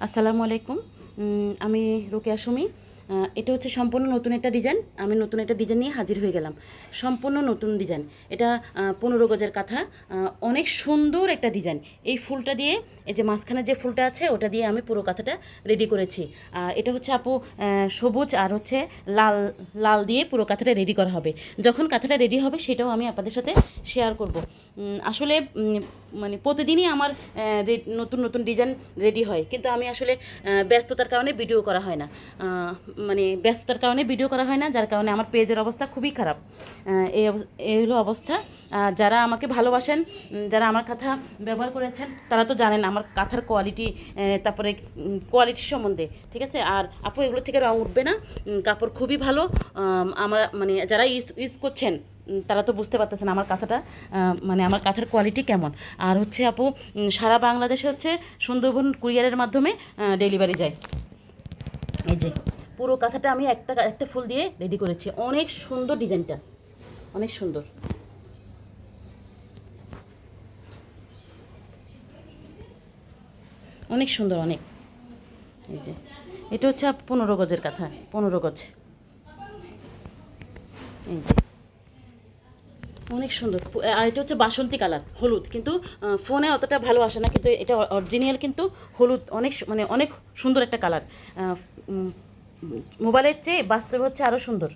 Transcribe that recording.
আসসালামু আলাইকুম। আমি রোকেয়া সুমি। এটা হচ্ছে সম্পূর্ণ নতুন একটা ডিজাইন। আমি নতুন একটা ডিজাইন নিয়ে হাজির হয়ে গেলাম। সম্পূর্ণ নতুন ডিজাইন। এটা 15 গজের কাঁথা। অনেক সুন্দর একটা ডিজাইন। এই ফুলটা দিয়ে, এই যে মাঝখানে যে ফুলটা আছে ওটা দিয়ে আমি পুরো কাঁথাটা রেডি করেছি। এটা হচ্ছে আপু সবুজ আর হচ্ছে লাল লাল দিয়ে পুরো কাঁথাটা রেডি করা হবে। যখন কাঁথাটা রেডি হবে সেটাও আমি আপনাদের সাথে শেয়ার করব। আসলে মানে প্রতিদিনই আমার নতুন নতুন ডিজাইন রেডি হয়, কিন্তু আমি আসলে ব্যস্ততার কারণে ভিডিও করা হয় না। মানে ব্যস্ততার কারণে ভিডিও করা হয় না, যার কারণে আমার পেজের অবস্থা খুবই খারাপ। এই হলো অবস্থা। যারা আমাকে ভালোবাসেন, যারা আমার কাঁথা ব্যবহার করেছেন, তারা তো জানেন আমার কাঁথার কোয়ালিটি, তারপরে কোয়ালিটি সম্বন্ধে, ঠিক আছে। আর আপু এগুলো থেকে রং উঠবে না, কাপড় খুবই ভালো। আমার মানে যারা ইউজ করছেন তারা তো বুঝতে পারতেছেন আমার কাঁথাটা, মানে আমার কাঁথার কোয়ালিটি কেমন। আর হচ্ছে আপু সারা বাংলাদেশে হচ্ছে সুন্দরবন কুরিয়ারের মাধ্যমে ডেলিভারি যায়। এই যে পুরো কাঁথাটা আমি একটা একটা ফুল দিয়ে রেডি করেছি। অনেক সুন্দর ডিজাইনটা, অনেক সুন্দর, অনেক সুন্দর, অনেক। এই যে এটা হচ্ছে 15 গজের কাঁথা, 15 গজ। এই যে অনেক সুন্দর। আর এটা হচ্ছে বাসন্তী কালার, হলুদ, কিন্তু ফোনে অতটা ভালো আসে না, কিন্তু এটা অরিজিনাল কিন্তু হলুদ। অনেক মানে অনেক সুন্দর একটা কালার। মোবাইলের চেয়ে বাস্তবে হচ্ছে আরও সুন্দর।